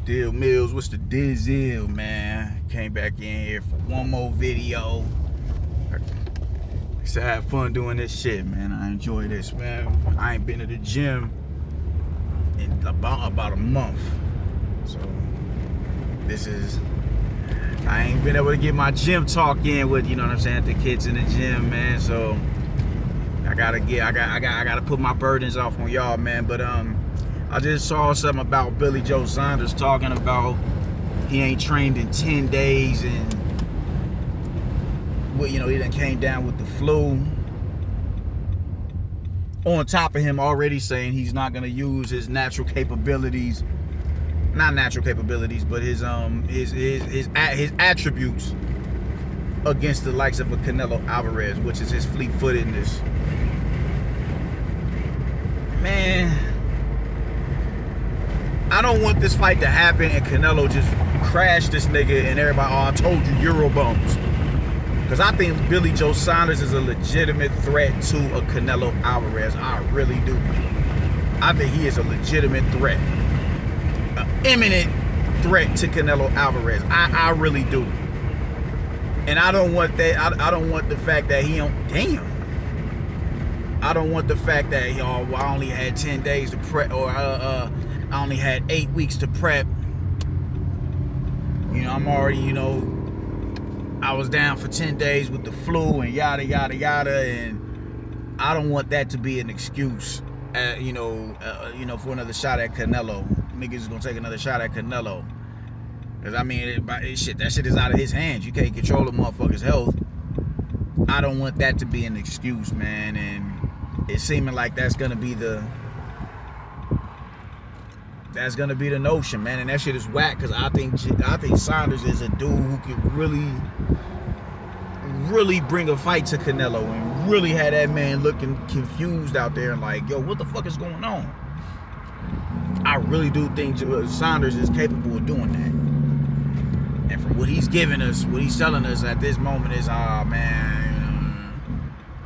Deal Mills, what's the dizzle, man? Came back in here for one more video. I had fun doing this shit, man. I enjoy this, man. I ain't been to the gym in about a month. So this is, I ain't been able to get my gym talk in with, you know what I'm saying, the kids in the gym, man. So I gotta put my burdens off on y'all, man. But I just saw something about Billy Joe Saunders talking about he ain't trained in 10 days and, well, you know, he done came down with the flu. On top of him already saying he's not gonna use his natural capabilities, not natural capabilities, but his attributes against the likes of a Canelo Alvarez, which is his fleet-footedness. Man, I don't want this fight to happen and Canelo just crash this nigga and everybody, oh, I told you, Eurobums. Because I think Billy Joe Saunders is a legitimate threat to a Canelo Alvarez. I really do. I think he is a legitimate threat. An imminent threat to Canelo Alvarez. I really do. And I don't want that. I don't want the fact that he don't, damn. I don't want the fact that, well, I only had 10 days to prep, or I only had 8 weeks to prep. You know, I'm already, you know, I was down for 10 days with the flu and yada, yada, yada. And I don't want that to be an excuse, you know, for another shot at Canelo. Niggas is going to take another shot at Canelo. Because, I mean, that shit is out of his hands. You can't control a motherfucker's health. I don't want that to be an excuse, man. And it's seeming like that's gonna be the notion, man. And that shit is whack, because I think Saunders is a dude who can really bring a fight to Canelo and really have that man looking confused out there and like, yo, what the fuck is going on? I really do think Saunders is capable of doing that. And from what he's giving us, what he's telling us at this moment is, man,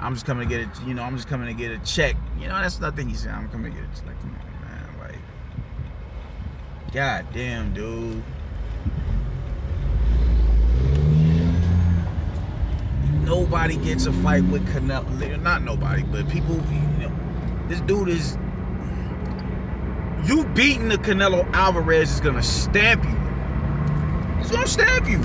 I'm just coming to get it, you know, I'm just coming to get a check. You know, that's nothing he's saying. I'm coming to get it. Like, come on, man. Like, goddamn, dude. Nobody gets a fight with Canelo. Not nobody, but people, you know, this dude is, you beating the Canelo Alvarez is gonna stamp you. It's gonna stamp you.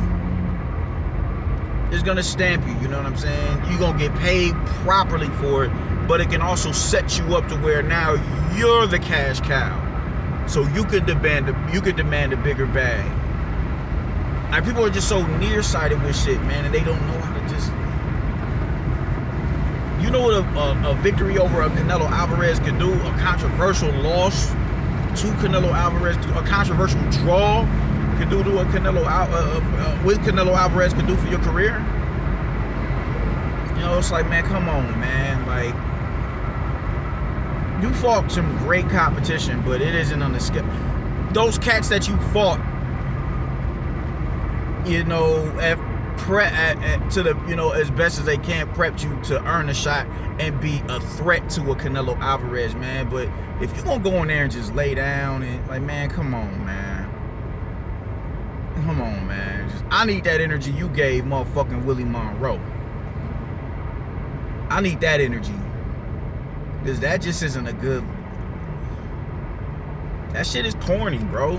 It's gonna stamp you, you know what I'm saying? You're gonna get paid properly for it, but it can also set you up to where now you're the cash cow. So you could demand a bigger bag. Like, people are just so nearsighted with shit, man, and they don't know how to just, you know what a victory over a Canelo Alvarez can do? A controversial loss to Canelo Alvarez, a controversial draw can do to a with Canelo Alvarez can do for your career. You know, it's like, man, come on, man. Like, you fought some great competition, but it isn't on the scale. Those cats that you fought, you know, to the, you know, as best as they can, prepped you to earn a shot and be a threat to a Canelo Alvarez, man. But if you're gonna go in there and just lay down and, like, man, come on, man. Come on, man. I need that energy you gave motherfucking Willie Monroe. I need that energy. Because that just isn't a good... That shit is corny, bro.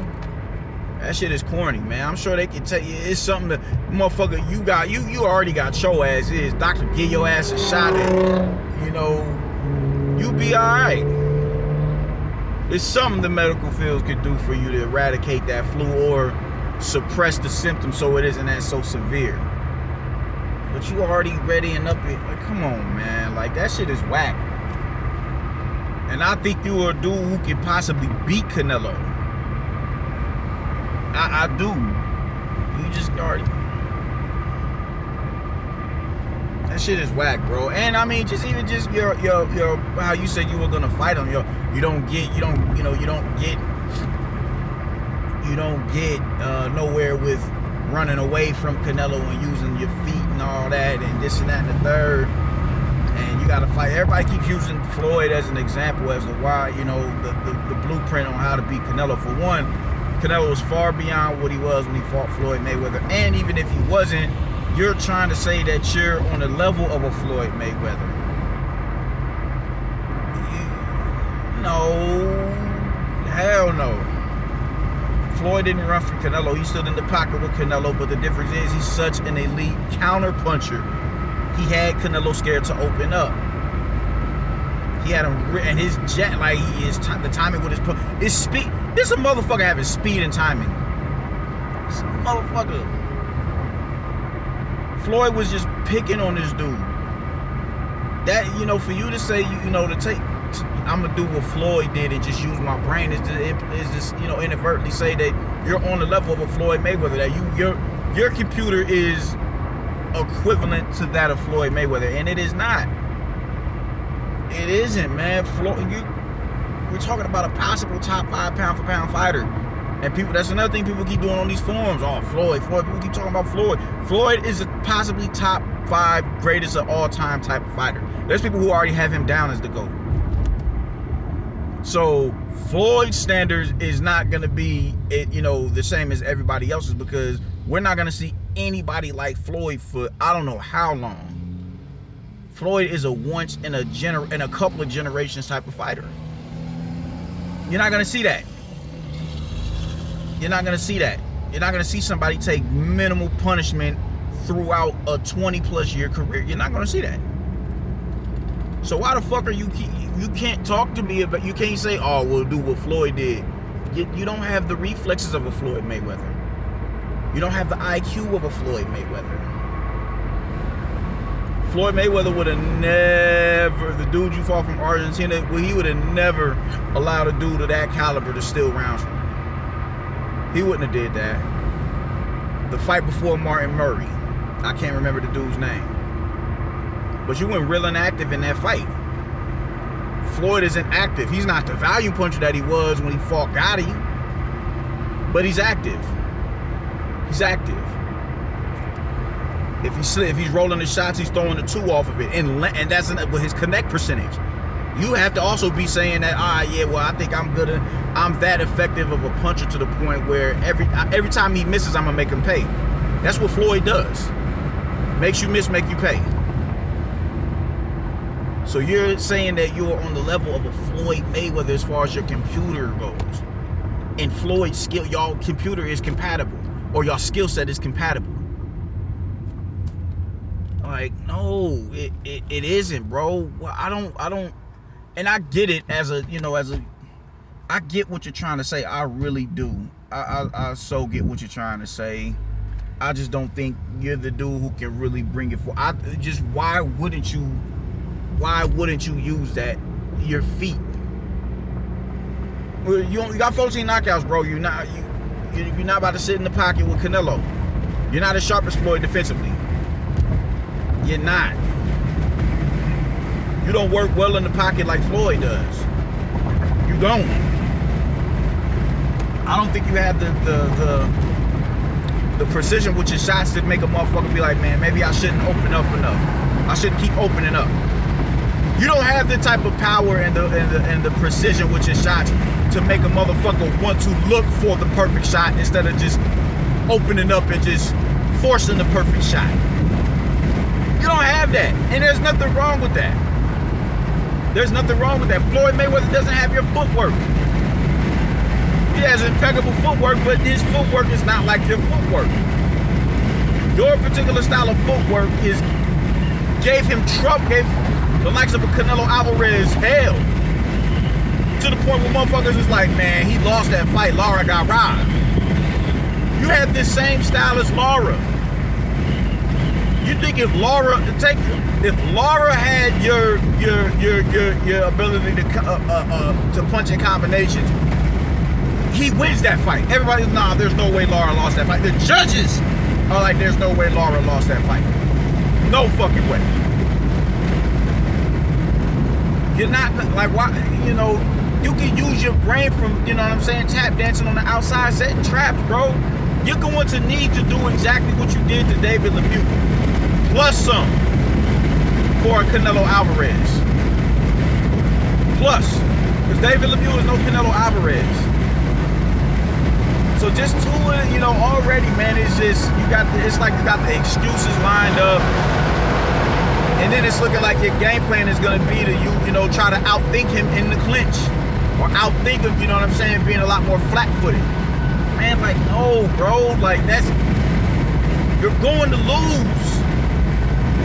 That shit is corny, man. I'm sure they can tell you it's something that, motherfucker, you already got your ass is. Doctor, give your ass a shot at, you know, you be alright. It's something the medical field could do for you to eradicate that flu or suppress the symptoms so it isn't as so severe. But you already ready and up it. Like, come on, man. Like, that shit is whack. And I think you are a dude who can possibly beat Canelo. I do. You just already... That shit is whack, bro. And I mean, just your how you said you were gonna fight him. You don't get nowhere with running away from Canelo and using your feet and all that and this and that and the third. And you got to fight. Everybody keeps using Floyd as an example as to why, you know, the blueprint on how to beat Canelo. For one, Canelo was far beyond what he was when he fought Floyd Mayweather. And even if he wasn't, you're trying to say that you're on the level of a Floyd Mayweather. No. Hell no. Floyd didn't run from Canelo. He stood in the pocket with Canelo, but the difference is he's such an elite counter puncher. He had Canelo scared to open up. He had him, and his jet, like the timing with his speed. This a motherfucker having speed and timing. This motherfucker. Floyd was just picking on this dude. That, you know, for you to say, you know, to take, I'm gonna do what Floyd did and just use my brain is just, you know, inadvertently say that you're on the level of a Floyd Mayweather. That your computer is equivalent to that of Floyd Mayweather, and it is not. It isn't, man. We're talking about a possible top 5 pound for pound fighter, and people. That's another thing people keep doing on these forums. Oh, Floyd. People keep talking about Floyd. Floyd is a possibly top 5 greatest of all time type of fighter. There's people who already have him down as the GOAT. So Floyd's standards is not gonna be, you know, the same as everybody else's, because we're not gonna see anybody like Floyd for I don't know how long. Floyd is a once in a couple of generations type of fighter. You're not gonna see that. You're not gonna see that. You're not gonna see somebody take minimal punishment throughout a 20+ year career. You're not gonna see that. So why the fuck are you can't talk to me about, you can't say, oh, we'll do what Floyd did. You don't have the reflexes of a Floyd Mayweather. You don't have the IQ of a Floyd Mayweather. Floyd Mayweather would have never, the dude you fought from Argentina, well, he would have never allowed a dude of that caliber to steal rounds from him. He wouldn't have did that. The fight before Martin Murray, I can't remember the dude's name, but you went real inactive in that fight. Floyd isn't active. He's not the value puncher that he was when he fought Gotti, but he's active. He's active. If he's rolling the shots, he's throwing the 2 off of it, and that's with his connect percentage. You have to also be saying that, yeah, well, I think I'm good. I'm that effective of a puncher to the point where every time he misses, I'm gonna make him pay. That's what Floyd does. Makes you miss, make you pay. So you're saying that you're on the level of a Floyd Mayweather as far as your computer goes, and Floyd's skill, y'all computer is compatible, or y'all skill set is compatible. Like, no, it isn't, bro. Well, I don't, and I get it as a, you know, I get what you're trying to say. I really do. I so get what you're trying to say. I just don't think you're the dude who can really bring it forward. Why wouldn't you use that, your feet? Well, you got 14 knockouts, bro. You're not about to sit in the pocket with Canelo. You're not as sharp as Floyd defensively. You're not. You don't work well in the pocket like Floyd does. You don't. I don't think you have the precision with your shots to make a motherfucker be like, man, maybe I shouldn't open up enough. I shouldn't keep opening up. You don't have the type of power and the precision with your shots to make a motherfucker want to look for the perfect shot instead of just opening up and just forcing the perfect shot. You don't have that, and there's nothing wrong with that. There's nothing wrong with that. Floyd Mayweather doesn't have your footwork. He has impeccable footwork, but his footwork is not like your footwork. Your particular style of footwork gave the likes of a Canelo Alvarez hell. To the point where motherfuckers was like, man, he lost that fight, Lara got robbed. You have this same style as Lara. You think if Lara had your ability to punch in combinations, he wins that fight. Everybody's, nah, there's no way Lara lost that fight. The judges are like, there's no way Lara lost that fight. No fucking way. You're not, like, why, you know, you can use your brain from, you know what I'm saying, tap dancing on the outside, setting traps, bro. You're going to need to do exactly what you did to David Lemieux. Plus some for Canelo Alvarez. Plus, because David Lemieux is no Canelo Alvarez. So just to it, you know, already, man, it's just it's like you got the excuses lined up, and then it's looking like your game plan is gonna be to you know, try to outthink him in the clinch, or outthink him, you know what I'm saying, being a lot more flat-footed. Man, like, no, bro, like you're going to lose.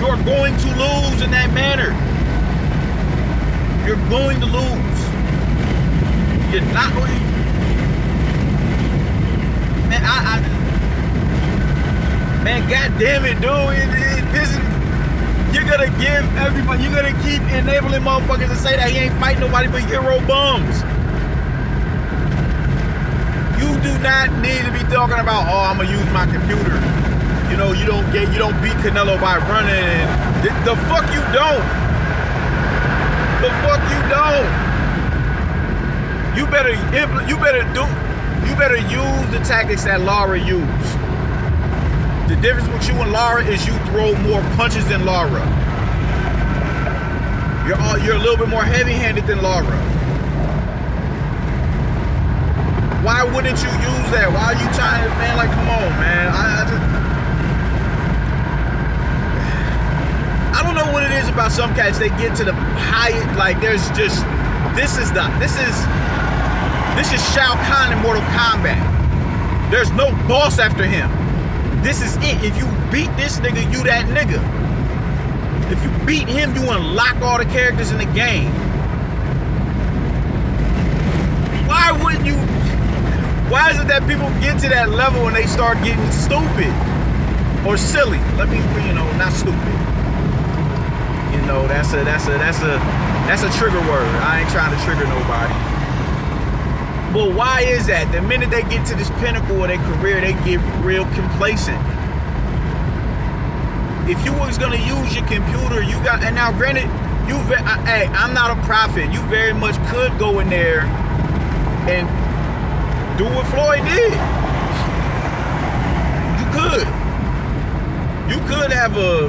You're going to lose in that manner. You're going to lose. You're not going to. Man, man, goddamn it, dude. You're gonna give everybody, you're gonna keep enabling motherfuckers to say that he ain't fighting nobody but Euro bums. You do not need to be talking about, oh, I'm gonna use my computer. You know, you don't beat Canelo by running. The fuck you don't. The fuck you don't. You better use the tactics that Lara used. The difference with you and Lara is you throw more punches than Lara. You're a little bit more heavy-handed than Lara. Why wouldn't you use that? Why are you trying to, man, like, come on, man. I don't know what it is about some cats. They get to the highest, like, there's just, this is Shao Kahn in Mortal Kombat. There's no boss after him. This is it. If you beat this nigga, you that nigga. If you beat him, you unlock all the characters in the game. Why wouldn't you? Why is it that people get to that level and they start getting stupid or silly? Let me, you know, not stupid. You know, that's a trigger word. I ain't trying to trigger nobody. But why is that? The minute they get to this pinnacle of their career, they get real complacent. If you was gonna use your computer, you got, and now granted, hey, I'm not a prophet. You very much could go in there and do what Floyd did. You could have a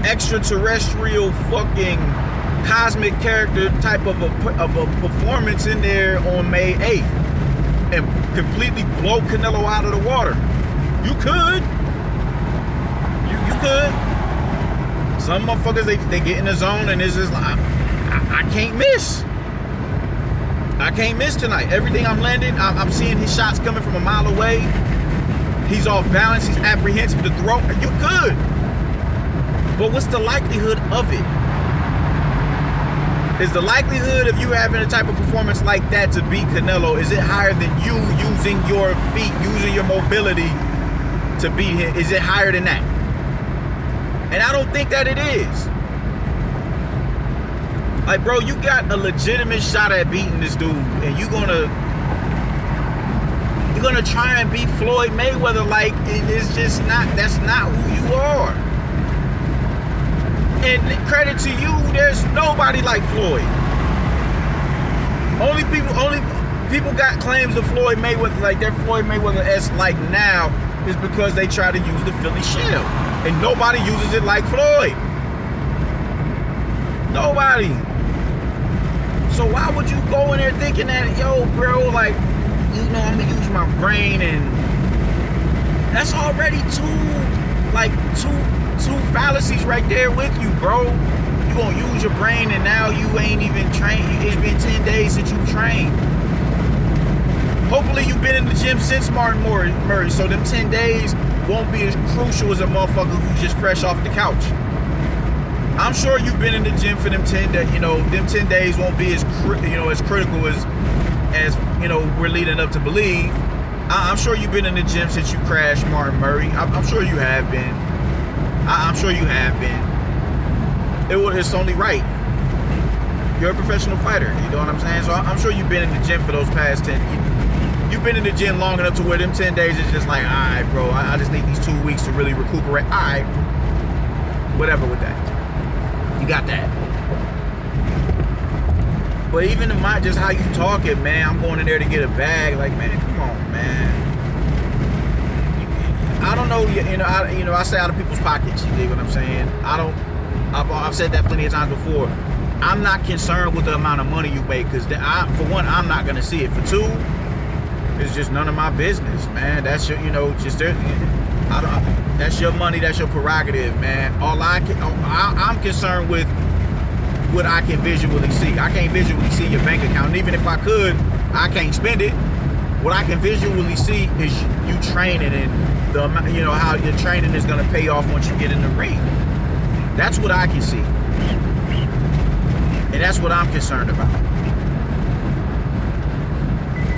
extraterrestrial fucking cosmic character type of a performance in there on May 8th and completely blow Canelo out of the water. You could. You could. Some motherfuckers, they get in the zone and it's just like, I can't miss. I can't miss tonight. Everything I'm landing, I'm seeing his shots coming from a mile away. He's off balance. He's apprehensive to throw. You could. But what's the likelihood of it? Is the likelihood of you having a type of performance like that to beat Canelo, is it higher than you using your feet, using your mobility to beat him? Is it higher than that? And I don't think that it is. Like, bro, you got a legitimate shot at beating this dude, and you're gonna try and beat Floyd Mayweather. Like, it's just not, that's not who you are. And credit to you, there's nobody like Floyd. Only people got claims of Floyd Mayweather, like they're Floyd Mayweather-esque like now, is because they try to use the Philly shell. And nobody uses it like Floyd. Nobody. So why would you go in there thinking that, yo, bro, like, you know, I'm gonna use my brain, and that's already two fallacies right there with you, bro. You gonna use your brain and now you ain't even trained. It's been 10 days since you trained. Hopefully you've been in the gym since Martin Murray, so them 10 days won't be as crucial as a motherfucker who's just fresh off the couch. I'm sure you've been in the gym for them 10 days. You know, them 10 days won't be as critical as you know we're leading up to believe. I'm sure you've been in the gym since you crashed Martin Murray. I'm sure you have been. I'm sure you have been. It's only right. You're a professional fighter. You know what I'm saying? So I'm sure you've been in the gym for those past 10. You've been in the gym long enough to where them 10 days is just like, all right, bro, I just need these 2 weeks to really recuperate. All right. Whatever with that. You got that. But even in just how you talking, man, I'm going in there to get a bag. Like, man, come on, man. I don't know, I stay out of people's pockets, you dig what I'm saying? I've said that plenty of times before. I'm not concerned with the amount of money you make, because for one, I'm not going to see it. For two, It's just none of my business, man. That's your, you know, just there. I don't. That's your money. That's your prerogative, man. I'm concerned with what I can visually see. I can't visually see your bank account. And even if I could, I can't spend it. What I can visually see is you training and the, you know, how your training is gonna pay off once you get in the ring. That's what I can see, and that's what I'm concerned about.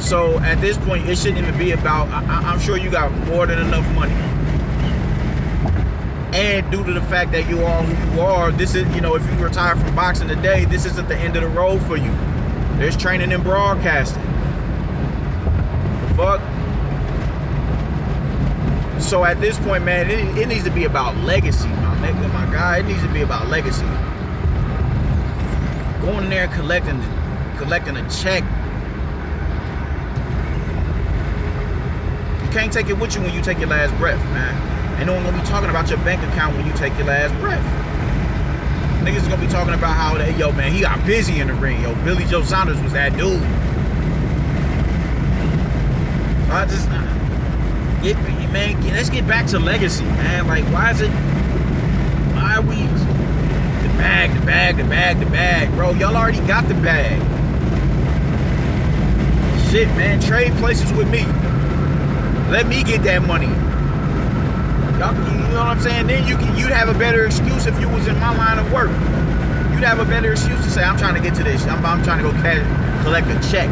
So at this point, it shouldn't even be about. I'm sure you got more than enough money. And due to the fact that you are who you are, this is, you know, if you retire from boxing today, this isn't the end of the road for you. There's training and broadcasting. The fuck? So at this point, man, it needs to be about legacy, my nigga, my guy. It needs to be about legacy. Going in there and collecting a check. You can't take it with you when you take your last breath, man. Ain't no one gonna be talking about your bank account when you take your last breath. Niggas is gonna be talking about how they, yo, man, he got busy in the ring. Yo, Billy Joe Saunders was that dude. I just, man, let's get back to legacy, man. Like, why are we, the bag, bro? Y'all already got the bag. Shit, man, trade places with me. Let me get that money. Y'all, you know what I'm saying? Then you'd have a better excuse if you was in my line of work. You'd have a better excuse to say, I'm trying to get to this. I'm trying to go collect a check.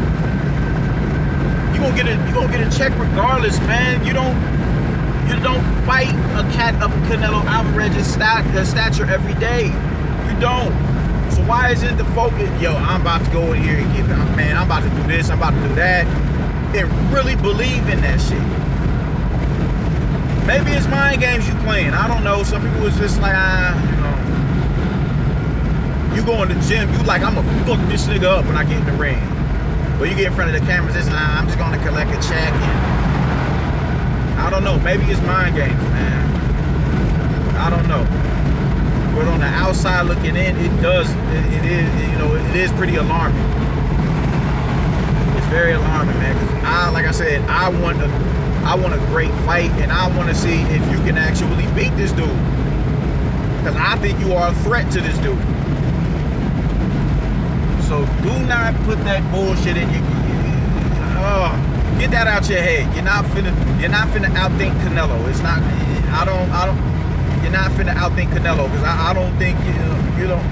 You gonna get a check regardless, man. You don't fight a cat of Canelo Alvarez's stature every day. You don't. So why isn't the focus? Yo, I'm about to go in here and get, man, I'm about to do this, I'm about to do that, and really believe in that shit. Maybe it's mind games you playing. I don't know. Some people is just like, you know. You go in the gym, you like, I'm gonna fuck this nigga up when I get in the ring. But you get in front of the cameras, it's like, I'm just gonna collect a check. And I don't know. Maybe it's mind games, man. I don't know. But on the outside looking in, it is, you know, it is pretty alarming. It's very alarming, man. Cause like I said, I want a great fight, and I want to see if you can actually beat this dude. Because I think you are a threat to this dude. So do not put that bullshit in your. Get that out your head. You're not finna outthink Canelo. It's not. You're not finna outthink Canelo, because I don't think you don't.